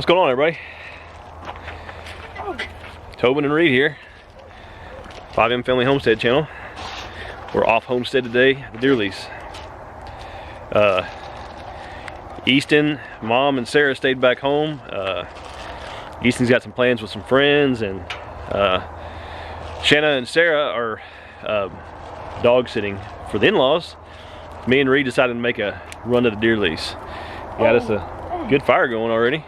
What's going on, everybody? Tobin and Reed here, 5M Family Homestead channel. We're off homestead today, the deer lease. Easton, Mom, and Sarah stayed back home. Easton's got some plans with some friends, and Shanna and Sarah are dog sitting for the in-laws. Me and Reed decided to make a run to the deer lease. Got us a good fire going already.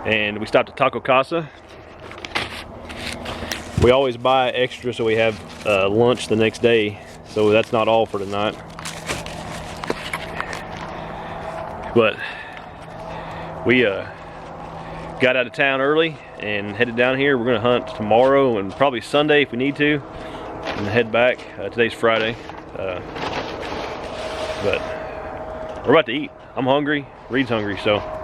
And we stopped at Taco Casa. We always buy extra so we have lunch the next day, so that's not all for tonight. But we got out of town early and headed down here. We're gonna hunt tomorrow and probably Sunday if we need to, and head back. Today's Friday, but we're about to eat. I'm hungry, Reed's hungry, so.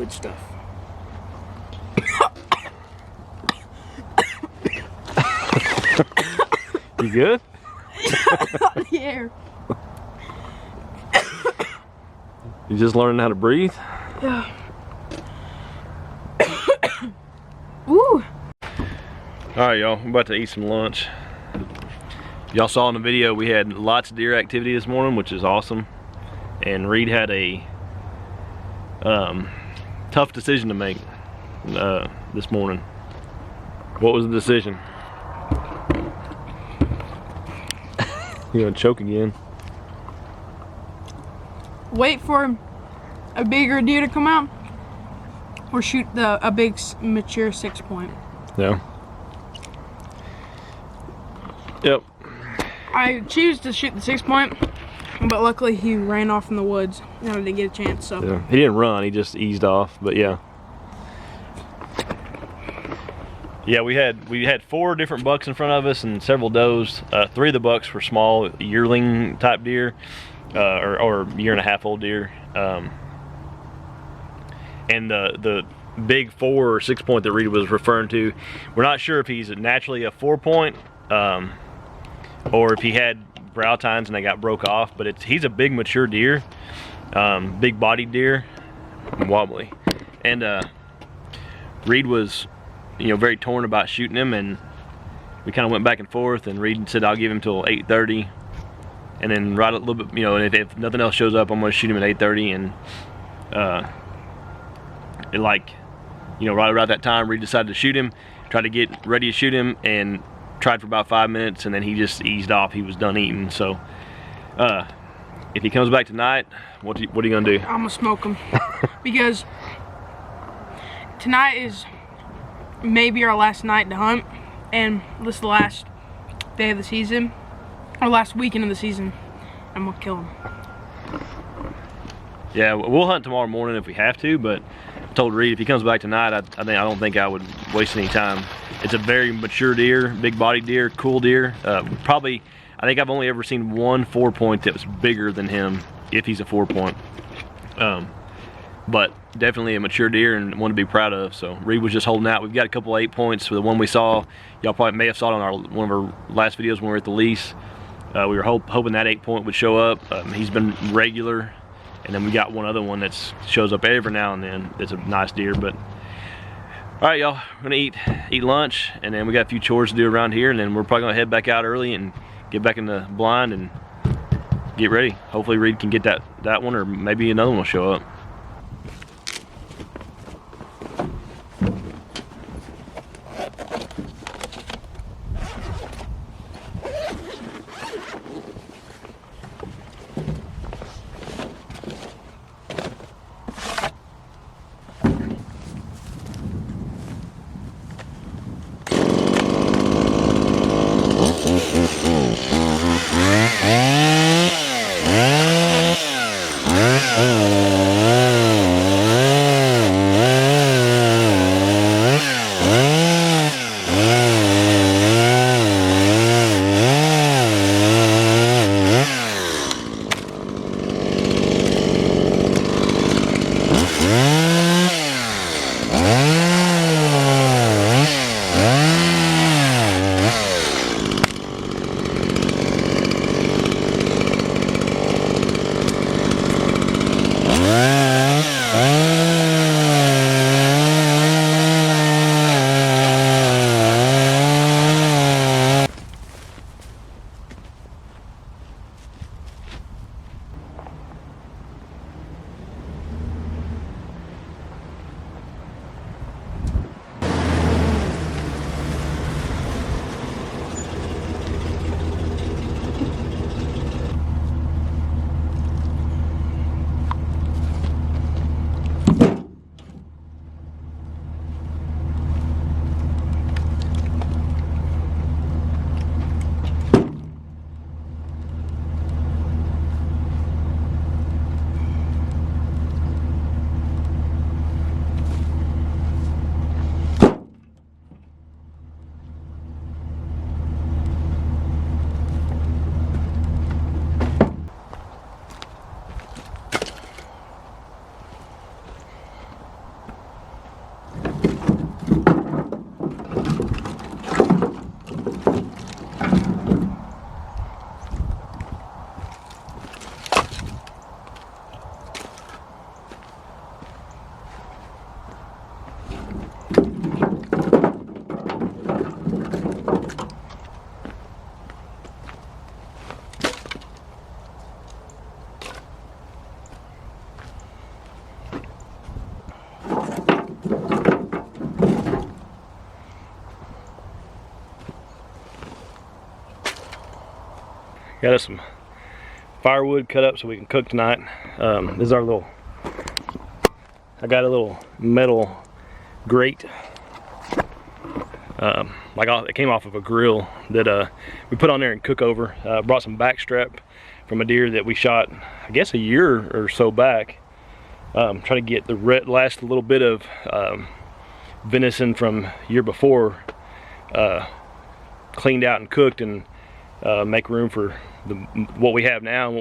good stuff. You good? Yeah. You just learning how to breathe? Yeah. Woo. Alright, y'all, we're about to eat some lunch. Y'all saw in the video we had lots of deer activity this morning, which is awesome. And Reed had a tough decision to make this morning. What was the decision? You're gonna choke again. Wait for a bigger deer to come out, or shoot a big mature 6-point. Yeah. Yep. I choose to shoot the 6-point, but luckily he ran off in the woods and I didn't get a chance. So yeah. He didn't run, he just eased off, but yeah. Yeah, we had 4 different bucks in front of us and several does. 3 of the bucks were small yearling type deer, or year-and-a-half-old deer. And the big 4 or 6-point that Reed was referring to, we're not sure if he's naturally a 4-point, or if he had brow tines and they got broke off. But he's a big mature deer, big bodied deer, wobbly. And Reed was, very torn about shooting him, and we kind of went back and forth, and Reed said I'll give him till 8:30, and then right a little bit, and if nothing else shows up, I'm going to shoot him at 8:30. And right around that time, Reed decided to shoot him, tried to get ready to shoot him, and tried for about 5 minutes, and then he just eased off. He was done eating. So if he comes back tonight, what are you gonna do? I'm gonna smoke him because tonight is maybe our last night to hunt, and this is the last day of the season, or last weekend of the season. I'm gonna kill him. Yeah, we'll hunt tomorrow morning if we have to, but I told Reed if he comes back tonight, I don't think I would waste any time. It's a very mature deer, big bodied deer, cool deer. I think I've only ever seen 1 4-point that was bigger than him, if he's a 4-point. But definitely a mature deer and one to be proud of. So Reed was just holding out. We've got a couple of 8-points for the one we saw. Y'all probably may have saw it on one of our last videos when we were at the lease. We were hoping that 8-point would show up. He's been regular. And then we got one other one that shows up every now and then. It's a nice deer. But all right, y'all, we're gonna eat lunch, and then we got a few chores to do around here, and then we're probably gonna head back out early and get back in the blind and get ready. Hopefully Reed can get that one, or maybe another one will show up. Got us some firewood cut up so we can cook tonight. This is our little, I got a little metal grate. It came off of a grill that we put on there and cook over. Brought some backstrap from a deer that we shot, I guess, a year or so back. Trying to get the last little bit of venison from year before cleaned out and cooked, and make room for what we have now,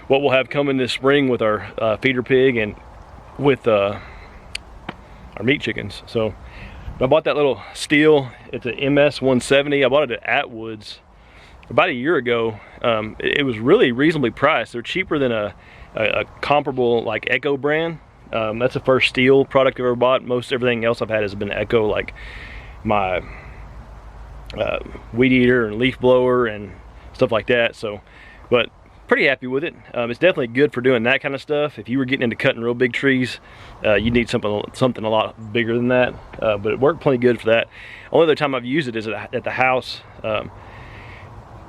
what we'll have coming this spring with our feeder pig and with our meat chickens. So I bought that little steel. It's an MS 170. I bought it at Atwood's about a year ago. It was really reasonably priced. They're cheaper than a comparable like Echo brand. That's the first steel product I've ever bought. Most everything else I've had has been Echo, like my weed eater and leaf blower and stuff like that. So, but pretty happy with it. It's definitely good for doing that kind of stuff. If you were getting into cutting real big trees, you need something a lot bigger than that. But it worked plenty good for that. Only other time I've used it is at the house.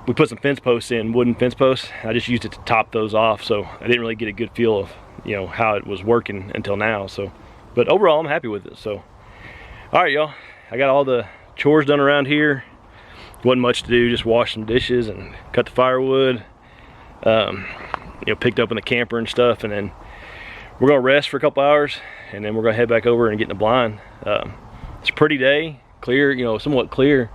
We put some fence posts in, wooden fence posts. I just used it to top those off, so I didn't really get a good feel of, you know, how it was working until now. So, but overall I'm happy with it. So, all right, y'all, I got all the chores done around here. Wasn't much to do, just wash some dishes and cut the firewood. You know, picked up in the camper and stuff, and then we're gonna rest for a couple hours, and then we're gonna head back over and get in the blind. It's a pretty day, clear, you know, somewhat clear.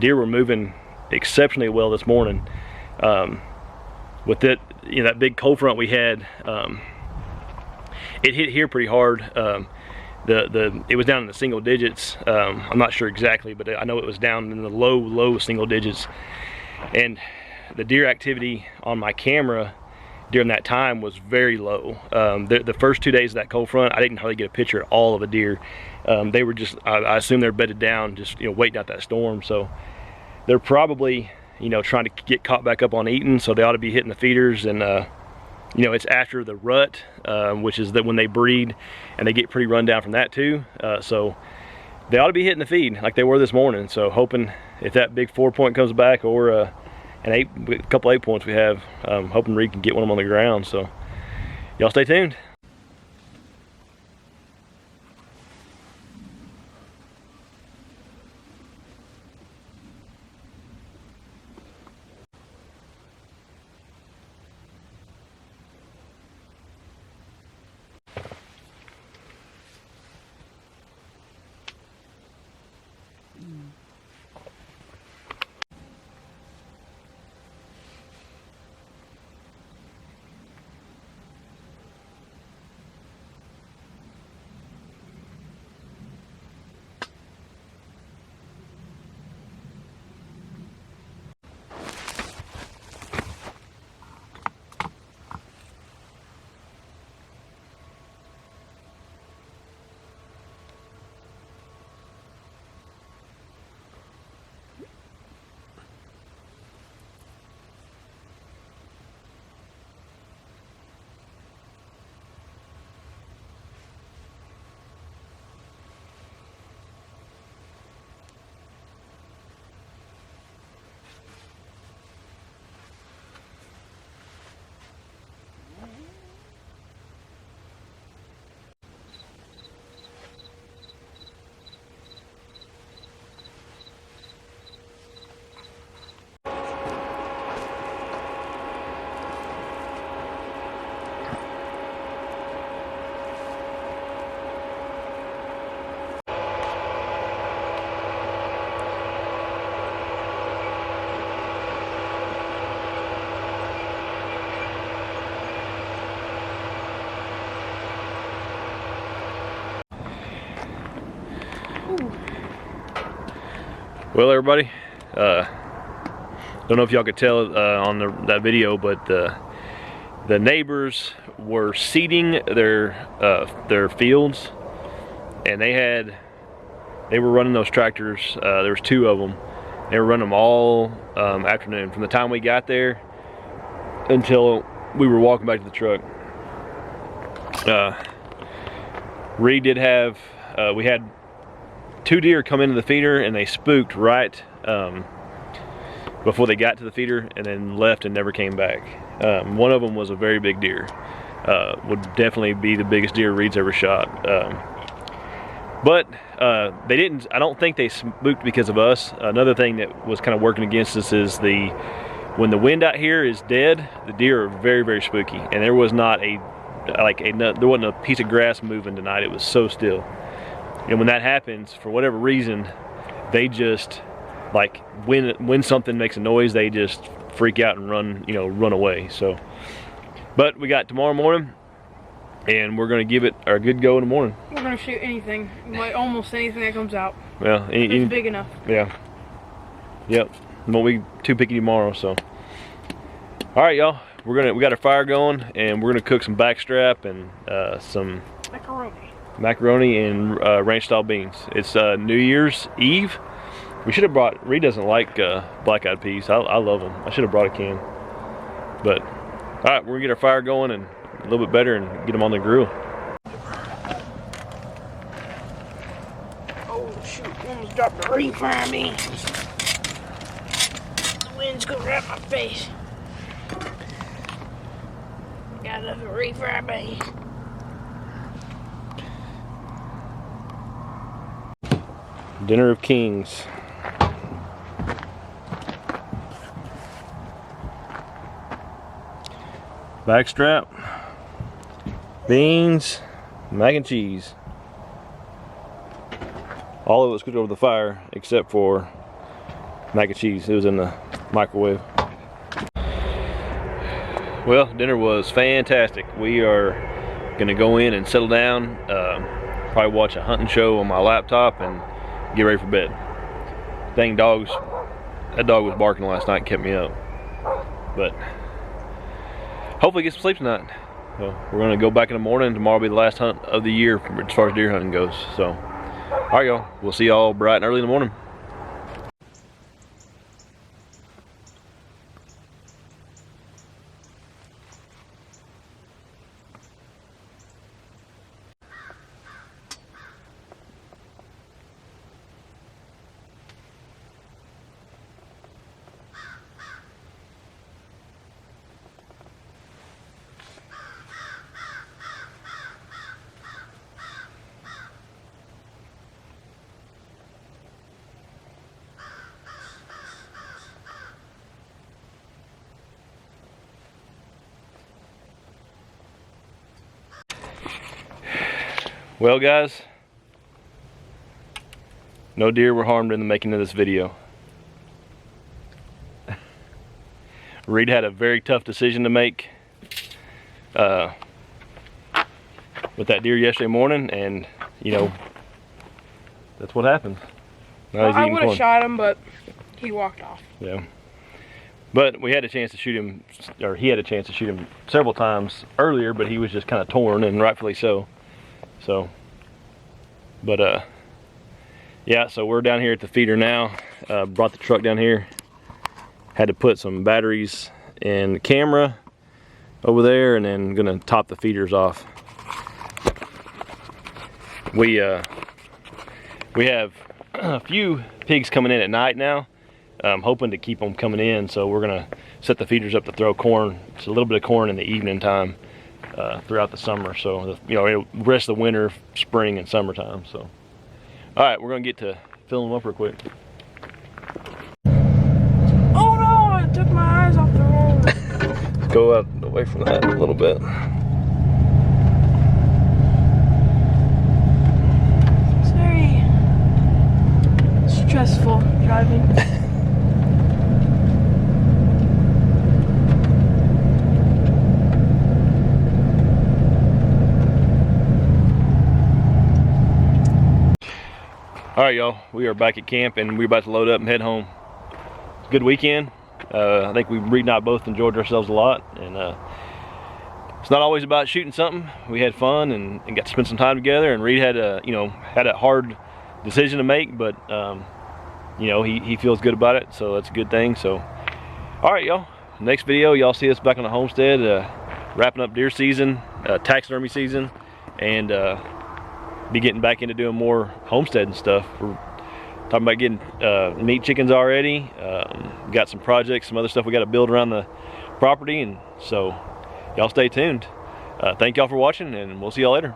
Deer were moving exceptionally well this morning. With it, you know, that big cold front we had, it hit here pretty hard. It was down in the single digits. I'm not sure exactly, but I know it was down in the low single digits. And the deer activity on my camera during that time was very low. The first 2 days of that cold front, I didn't hardly get a picture at all of a deer. They were just, I assume they're bedded down, just, you know, waiting out that storm. So they're probably, you know, trying to get caught back up on eating, so they ought to be hitting the feeders. And you know, it's after the rut, which is that when they breed, and they get pretty run down from that too. So they ought to be hitting the feed like they were this morning. So hoping if that big 4-point comes back, or a couple 8-points we have, hoping Reed can get one of them on the ground. So y'all stay tuned. Well, everybody, don't know if y'all could tell on that video, but the neighbors were seeding their fields, and they were running those tractors. There was 2 of them. They were running them all afternoon, from the time we got there until we were walking back to the truck. Reed did have, we had 2 deer come into the feeder, and they spooked right before they got to the feeder, and then left and never came back. One of them was a very big deer. Would definitely be the biggest deer Reed's ever shot. But they didn't, I don't think they spooked because of us. Another thing that was kind of working against us is when the wind out here is dead, the deer are very, very spooky. And there was not there wasn't a piece of grass moving tonight. It was so still. And when that happens, for whatever reason, they just, like, when something makes a noise, they just freak out and run away. So, but we got tomorrow morning, and we're gonna give it our good go in the morning. We're gonna shoot anything, like almost anything that comes out. Well, it's big enough. Yeah. Yep. Won't be too picky tomorrow. So, all right, y'all. We got our fire going, and we're gonna cook some backstrap and some macaroni and ranch style beans. It's New Year's Eve. We should have brought. Reed doesn't like black-eyed peas. I love them. I should have brought a can. But all right, we're gonna get our fire going and a little bit better and get them on the grill. Oh shoot, almost dropped the refire me. The wind's going right in my face. Got enough refire me. Dinner of Kings. Backstrap, beans, mac and cheese. All of it was cooked over the fire except for mac and cheese. It was in the microwave. Well, dinner was fantastic. We are gonna go in and settle down, probably watch a hunting show on my laptop and get ready for bed. Dang dogs, that dog was barking last night and kept me up. But hopefully get some sleep tonight. So we're gonna go back in the morning. Tomorrow will be the last hunt of the year as far as deer hunting goes. So, all right, y'all. We'll see y'all bright and early in the morning. Well, guys, no deer were harmed in the making of this video. Reed had a very tough decision to make with that deer yesterday morning, and that's what happened. Now he's I eating would have corn. shot him, but he walked off. Yeah. But we had a chance to shoot him, or he had a chance to shoot him several times earlier, but he was just kind of torn, and rightfully so. So, but yeah, so we're down here at the feeder now. Brought the truck down here. Had to put some batteries in the camera over there, and then gonna top the feeders off. We have a few pigs coming in at night now. I'm hoping to keep them coming in, so we're gonna set the feeders up to throw corn. It's a little bit of corn in the evening time throughout the summer. So the rest of the winter, spring, and summertime. So, all right, we're gonna get to filling them up real quick. Oh no! I took my eyes off the road. Go out away from that a little bit. It's very stressful driving. All right, y'all, we are back at camp and we're about to load up and head home. Good weekend. I think Reed and I both enjoyed ourselves a lot, and it's not always about shooting something. We had fun and got to spend some time together, and Reed had a hard decision to make, but he feels good about it, so that's a good thing. So, all right, y'all, next video y'all see us back on the homestead, wrapping up deer season, taxidermy season, and be getting back into doing more homesteading stuff. We're talking about getting meat chickens already. Got some projects, some other stuff we got to build around the property, and so y'all stay tuned. Thank y'all for watching, and we'll see y'all later.